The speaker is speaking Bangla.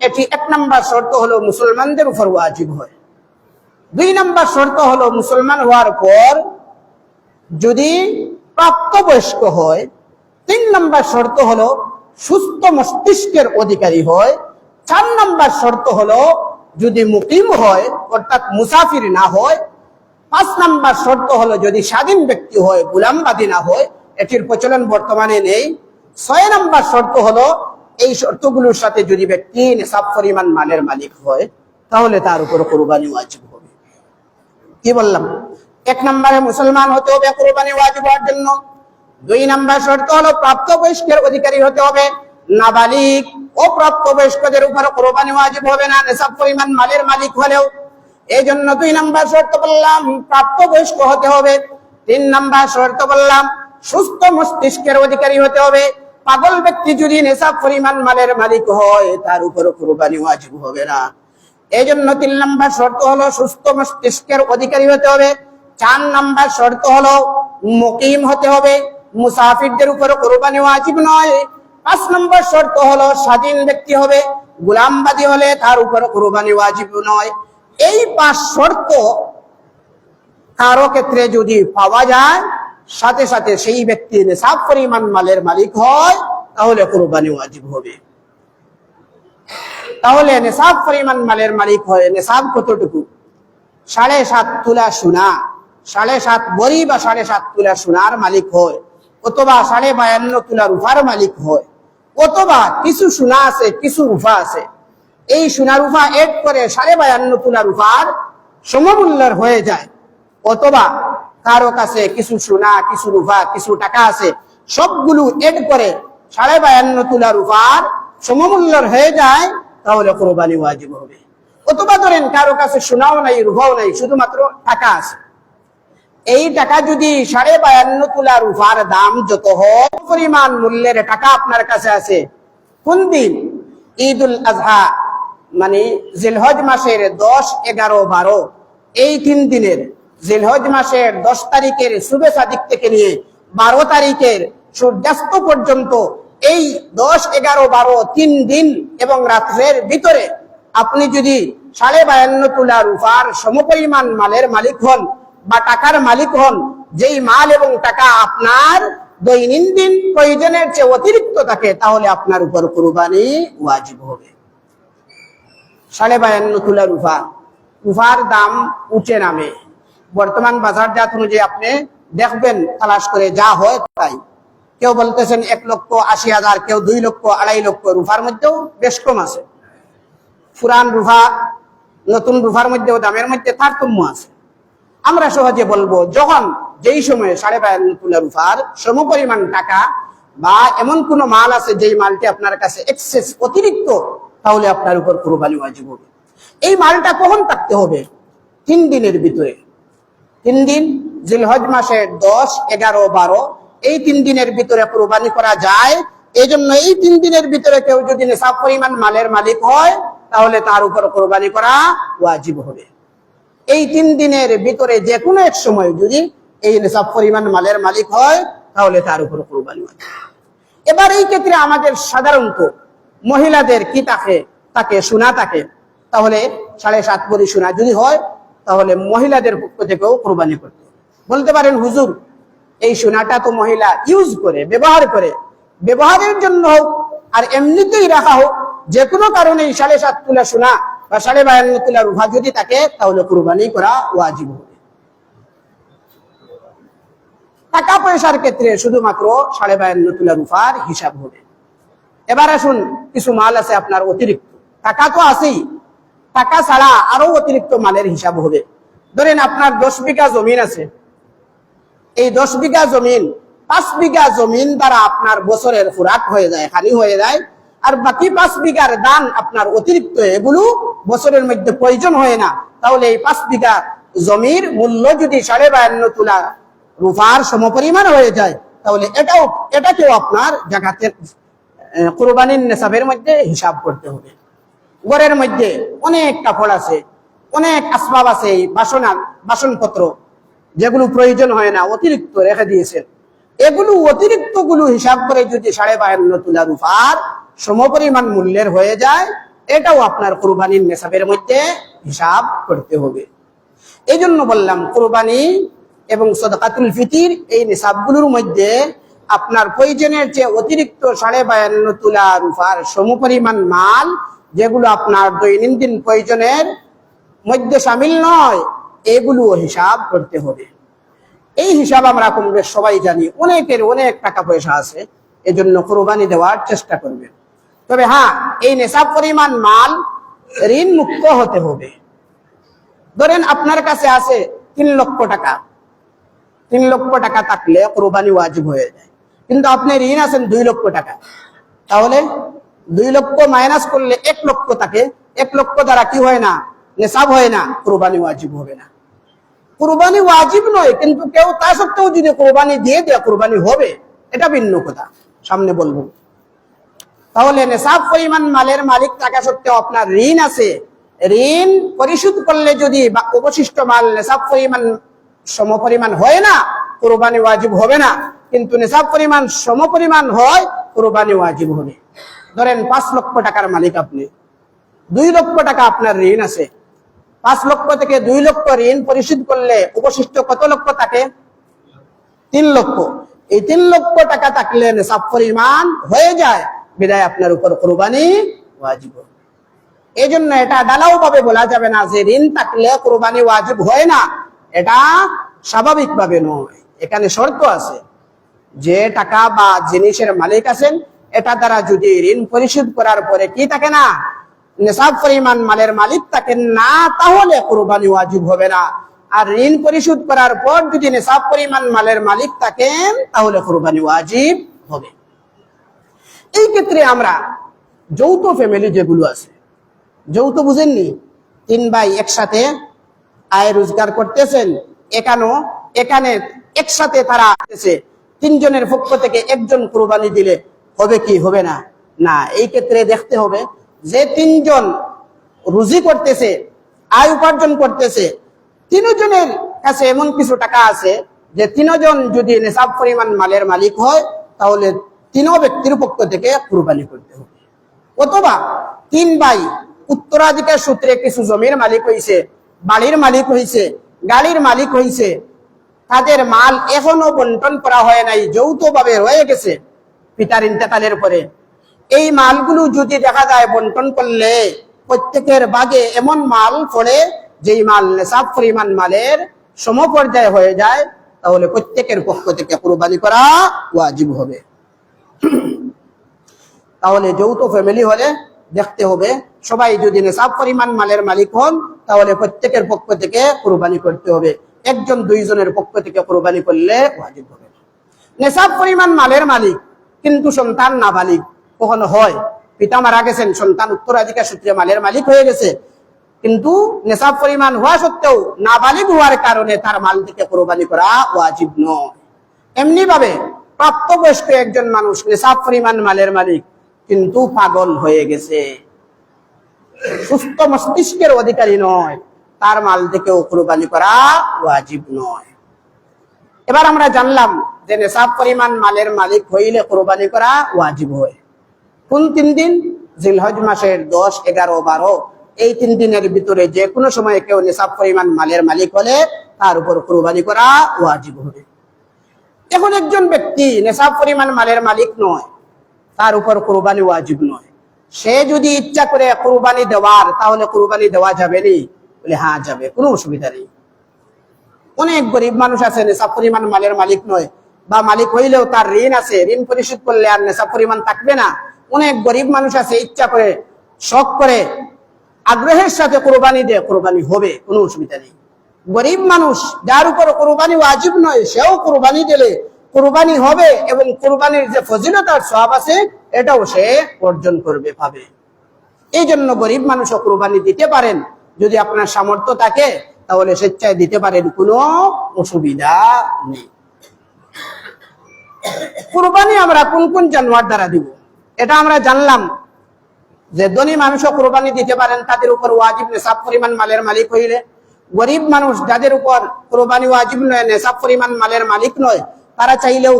এটি 1 নম্বর শর্ত হলো মুসলমানদের উপর ওয়াজিব হয়। 2 নম্বর শর্ত হলো মুসলমান হওয়ার পর যদি প্রাপ্তবয়স্ক হয়। 3 নম্বর শর্ত হলো সুস্থ মস্তিষ্কের অধিকারী হয়। 4 নম্বর শর্ত হলো যদি মুকিম হয় অর্থাৎ মুসাফির না হয়। 5 নম্বর শর্ত হলো যদি স্বাধীন ব্যক্তি হয়, গোলামবাদী না হয়, এটির প্রচলন বর্তমানে নেই। 6 নম্বর শর্ত হলো এই শর্তগুলোর সাথে যদি ব্যক্তি নিসাব পরিমাণ মালের মালিক হয় তাহলে তার উপর কুরবানি ওয়াজিব হবে। কি বললাম? 1 নম্বরে মুসলমান হতে হবে কুরবানি ওয়াজিব হওয়ার জন্য। 2 নম্বর শর্ত হলো প্রাপ্তবয়স্কের অধিকারী হতে হবে। নাবালিগ ও প্রাপ্তবয়স্কদের উপর কুরবানি ওয়াজিব হবে না নিসাব পরিমাণ মালের মালিক হলেও। এই জন্য 2 নম্বর শর্ত বললাম প্রাপ্তবয়স্ক হতে হবে। 3 নম্বর শর্ত বললাম সুস্থ মস্তিষ্কের অধিকারী হতে হবে। পাগল ব্যক্তি যদি নিসাব পরিমাণ মালের মালিক হয় তার উপর কুরবানি ওয়াজিব হবে না। এই জন্য 3 নম্বর শর্ত হলো সুস্থ মস্তিষ্কের অধিকারী হতে হবে। 4 নম্বর শর্ত হলো মুকিম হতে হবে, মুসাফিরদের উপর কুরবানি ওয়াজিব নয়। 5 নম্বর শর্ত হলো স্বাধীন ব্যক্তি হবে, গোলামবাদী হলে তার উপর কুরবানি ওয়াজিব নয়। এই 5 শর্ত কারো ক্ষেত্রে যদি পাওয়া যায় সাথে সাথে সেই ব্যক্তি নিসাব পরিমাণ মালের মালিক হয় তাহলে কুরবানি ওয়াজিব হবে। তাহলে নিসাব পরিমাণ মালের মালিক হয়। নিসাব কতটুকু? 7.5 তোলা সোনা, 7.5 ভরি বা 7.5 তোলা সোনার মালিক হয়, অথবা 52.5 তোলা রূপার মালিক হয়, অথবা কিছু সোনা আছে কিছু রূপা আছে, এই সোনা রূপা এড করে 52.5 তোলা রূপার সমমূল্যের হয়ে যায়, অথবা কারো কাছে কিছু সোনা কিছু রূপা কিছু টাকা আছে, সবগুলো এড করে 52.5 তোলা রূপার সমমূল্যের হয়ে যায় তাহলে কুরবানি ওয়াজিব হবে। অথবা ধরেন কারো কাছে সোনাও নাই রূপাও নাই, শুধুমাত্র টাকা আছে। এই টাকা যদি 52.5 তোলা রূপার দাম যত হয় পরিমাণ মূল্যের টাকা আপনার কাছে আছে, কোন দিন? ঈদুল আজহা মানে জিলহজ মাসের 10, 11, 12 এই 3 দিনের, জিলহজ মাসের 10 তারিখের শুভে সাদিক থেকে নিয়ে 12 তারিখের সূর্যাস্ত পর্যন্ত এই 10, 11, 12 3 দিন এবং রাত্রের ভিতরে আপনি যদি 52.5 তোলা রূপার সমপরিমাণ মালের মালিক হন বা টাকার মালিক হন, যেই মাল এবং টাকা আপনার দৈনন্দিন প্রয়োজনের চেয়ে অতিরিক্ত থাকে তাহলে আপনার উপর কুরবানি ওয়াজিব হবে। 52.5 তোলা রূপার দাম উঠে নামে। বর্তমান বাজারজাত অনুযায়ী আপনি দেখবেন তালাশ করে যা হয় তাই। কেউ বলতেছেন 1,80,000, কেউ 2 লক্ষ, 2.5 লক্ষ। রূপার মধ্যেও বেশ কম আছে। পুরান রূপা নতুন রূপার মধ্যেও দামের মধ্যে তারতম্য আছে। আমরা সহজে বলবো যখন যেই সময়ে 52.5 তোলা রূপার সমপরিমাণ টাকা বা এমন কোন মাল আছে যেই মালটি আপনার কাছে এক্সেস অতিরিক্ত তাহলে আপনার উপর কুরবানি ওয়াজিব হবে। এই মালটা কখন থাকতে হবে? 3 দিনের ভিতরে। 3 দিন জিলহজ মাসের 10, 11, 12 এই 3 দিনের ভিতরে কুরবানি করা যায়। এই জন্য এই 3 দিনের ভিতরে কেউ যদি নিসাব পরিমাণ মালের মালিক হয় তাহলে তার উপর কুরবানি করা ওয়াজিব হবে। এই 3 দিনের ভিতরে যে কোনো এক সময় যদি এই নিসাব পরিমাণ মালের মালিক হয় তাহলে তার উপর কুরবানি ওয়াজিব। এবার এই ক্ষেত্রে আমাদের সাধারণত মহিলাদের কি তাকে সোনা থাকে, তাহলে 7.5 ভরি সোনা যদি হয় তাহলে মহিলাদের পক্ষ থেকেও কুরবানি করতে হবে। বলতে পারেন হুজুর এই সোনাটা তো মহিলা ইউজ করে, ব্যবহার করে, ব্যবহারের জন্য হোক আর এমনিতেই রাখা হোক, যে কোনো কারণে 7.5 তোলা সোনা বা 52.5 তোলা রূপা যদি থাকে তাহলে কুরবানি করা ওয়াজিব হবে। টাকা পয়সার ক্ষেত্রে শুধুমাত্র 52.5 তোলা রূপার হিসাব হবে। এবার আসুন কিছু মাল আছে আপনার অতিরিক্ত, টাকা তো আছেই, টাকা ছাড়া আরো অতিরিক্ত মালের হিসাব হবে। ধরেন আপনার 10 বিঘা জমিন আছে, এই 10 বিঘা জমিন 5 বিঘা জমিন দ্বারা আপনার বছরের খোরাক হয়ে যায়, খালি হয়ে যায়, আর বাকি 5 বিঘার দান আপনার অতিরিক্ত, এগুলো বছরের মধ্যে প্রয়োজন হয় না। তাহলে এই 5 বিঘা জমির মূল্য যদি 52.5 তোলা রূপার সমপরিমাণ হয়ে যায় তাহলে এটাকেও আপনার জাকাতের কুরবানির নিসাবের মধ্যে হিসাব করতে হবে। ঘরের মধ্যে অনেক কাপড় আছে, অনেক আসবাব আছে, বাসনপত্র যেগুলো প্রয়োজন হয় না অতিরিক্ত রেখে দিয়েছেন, এগুলো অতিরিক্ত গুলো হিসাব করে যদি 52.5 তোলা রূপার সমপরিমাণ মূল্যের হয়ে যায় এটাও আপনার কুরবানির নেশাবের মধ্যে হিসাব করতে হবে। এই জন্য বললাম কুরবানি এবং সাদাকাতুল ফিতির এই নিসাবগুলোর মধ্যে আপনার প্রয়োজনের যে অতিরিক্ত 52.5 তোলা রূপার সমপরিমাণ মাল, যেগুলো আপনার দৈনন্দিন প্রয়োজনের মধ্যে শামিল নয়, এগুলো হিসাব করতে হবে। এই হিসাব আমরা কম বেশ সবাই জানি, অনেকের অনেক টাকা পয়সা আছে, এজন্য কুরবানি দেওয়ার চেষ্টা করবেন। তবে হ্যাঁ, এই নেশাব পরিমাণ মাল ঋণ মুক্ত হতে হবে। ধরেন আপনার কাছে আছে 3 লক্ষ টাকা, 3 লক্ষ টাকা থাকলে কুরবানি ওয়াজিব হয়ে যায়, কিন্তু আপনি ঋণ আছেন 2 লক্ষ টাকা, তাহলে 2 লক্ষ মাইনাস করলে 1 লক্ষ থাকে, 1 লক্ষ দ্বারা কি হয় না, নেশাব হয় না, কুরবানি ওয়াজিব হবে না। কুরবানি ওয়াজিব নয়, কিন্তু কেউ তা সত্ত্বেও যদি কুরবানি দিয়ে দেয় কুরবানি হবে, এটা ভিন্ন কথা, সামনে বলবো। তাহলে নেশাব পরিমাণ মালের মালিক থাকা সত্ত্বেও আপনার ঋণ আছে, ঋণ পরিশোধ করলে যদি অবশিষ্ট মাল নেশাব পরিমাণ সমপরিমাণ হয় না, কুরবানি ওয়াজিব হবে না, কিন্তু নেশাব পরিমাণ সমপরিমাণ হয়, কুরবানি ওয়াজিব হবে। ধরেন 5 লক্ষ টাকার মালিক আপনি, 2 লক্ষ টাকা আপনার ঋণ আছে, 5 লক্ষ থেকে 2 লক্ষ ঋণ পরিশোধ করলে অবশিষ্ট কত লক্ষ থাকে, 3 লক্ষ। এই 3 লক্ষ টাকা থাকলে নেশাব পরিমাণ হয়ে যায়, বিদায় আপনার উপর কুরবানি ওয়াজিব। এই জন্য এটা ডালাও ভাবে বলা যাবে না যে ঋণ থাকলে কুরবানি ওয়াজিব হয় না, এটা স্বাভাবিক ভাবে নয়। এখানে শর্ত আছে, যে টাকা বা জিনিসের মালিক আছেন, এটা দ্বারা যদি ঋণ পরিশোধ করার পরে কি থাকে না, নেশাব পরিমাণ মালের মালিক থাকেন না, তাহলে কুরবানি ওয়াজিব হবে না। আর ঋণ পরিশোধ করার পর যদি নেশাব পরিমাণ মালের মালিক থাকেন, তাহলে কুরবানি ওয়াজিব হবে। এই ক্ষেত্রে আমরা যৌথ ফ্যামিলি যেগুলো আছে, যৌথ বুঝেননি, 3 ভাই একসাথে আয় রোজগার করতেছেন, এখানে একসাথে তারা আসতেছে, 3 জনের পক্ষ থেকে একজন কুরবানি দিলে হবে কি হবে না? না, এই ক্ষেত্রে দেখতে হবে যে 3 জন রুজি করতেছে, আয় উপার্জন করতেছে, 3 জনের কাছে এমন কিছু টাকা আছে যে 3 জন যদি নেশাব পরিমাণ মালের মালিক হয়, তাহলে 3 ব্যক্তির পক্ষ থেকে কুরবানি করতে হবে। অথবা 3 ভাই উত্তরাধিকার সূত্রে কিছু জমির মালিক হয়েছে, বাড়ির মালিক হয়েছে, গাড়ির মালিক হয়েছে, তাদের মাল এখনো বন্টন করা হয় নাই, যৌথভাবে রয়ে গেছে পিতার ইন্তেকালের পরে। এই মালগুলো যদি দেখা যায় বন্টন করলে প্রত্যেকের ভাগে এমন মাল পড়ে যেই মাল নেশাব পরিমাণ মালের সমপর্যায় হয়ে যায়, তাহলে প্রত্যেকের পক্ষ থেকে কুরবানি করা ওয়াজিব হবে। তাহলে যৌথ ফ্যামিলি হলে দেখতে হবে সবাই যদি নেশাব পরিমাণ মালের মালিক হন, তাহলে প্রত্যেকের পক্ষ থেকে কুরবানি করতে হবে। 1 জন 2 জনের পক্ষ থেকে কুরবানি করলে ওয়াজিব হবে। নেশাব পরিমাণ মালের মালিক কিন্তু সন্তান নাবালিগ কখনো হয়, পিতা মারা গেছেন, সন্তান উত্তরাধিকার সূত্রে মালের মালিক হয়ে গেছে, কিন্তু নেশাব পরিমাণ হওয়া সত্ত্বেও নাবালিগ হওয়ার কারণে তার মাল থেকে কুরবানি করা ওয়াজিব নয়। এমনি ভাবে প্রাপ্তবয়স্ক একজন মানুষ নেশাব পরিমাণ মালের মালিক, কিন্তু পাগল হয়ে গেছে, সুস্থ মস্তিষ্কের অধিকারী নয়, তার মাল থেকেও কুরবানি করা ওয়াজিব নয়। এবার আমরা জানলাম যে নেশাব পরিমাণ মালের মালিক হইলে কুরবানি করা ওয়াজিব হয় কোন 3 দিন? জিলহজ মাসের 10, 11, 12 এই 3 দিনের ভিতরে যে কোনো সময় কেউ নেশাব পরিমাণ মালের মালিক হলে তার উপর কুরবানি করা ওয়াজিব হবে। এখন একজন ব্যক্তি নেশাব পরিমাণ মালের মালিক নয়, তার উপর কুরবানি ওয়াজিব নয়, সে যদি ইচ্ছা করে কুরবানি দেওয়ার, তাহলে কুরবানি দেওয়া যাবে নি? বলে হ্যাঁ যাবে, কোনো অসুবিধা নেই। অনেক গরিব মানুষ আছে নেশাব পরিমাণ মালের মালিক নয়, বা মালিক হইলেও তার ঋণ আছে, ঋণ পরিশোধ করলে আর নেশাব পরিমাণ থাকবে না। অনেক গরিব মানুষ আছে ইচ্ছা করে, শখ করে, আগ্রহের সাথে কুরবানি দেয়, কুরবানি হবে, কোনো অসুবিধা নেই। গরিব মানুষ যার উপর কুরবানি ওয়াজিব নয়, সেও কুরবানি দিলে কুরবানি হবে, এবং কুরবানির যে ফজিলত আর সওয়াব আছে এটাও সে অর্জন করবে, পাবে। এই জন্য গরিব মানুষও কুরবানি দিতে পারেন, যদি আপনার সামর্থ্য থাকে তাহলে স্বেচ্ছায় দিতে পারেন, কোনো অসুবিধা নেই। কুরবানি আমরা কোন কোন জানোয়ার দ্বারা দিব এটা আমরা জানলাম, যে ধনী মানুষও কুরবানি দিতে পারেন, তাদের উপর ওয়াজিব নেশাব পরিমাণ মালের মালিক হইলে। গরিব মানুষ যাদের উপর কুরবানি ওয়াজিব নয়, নেশাব পরিমাণ মালের মালিক নয়, তারা চাইলেও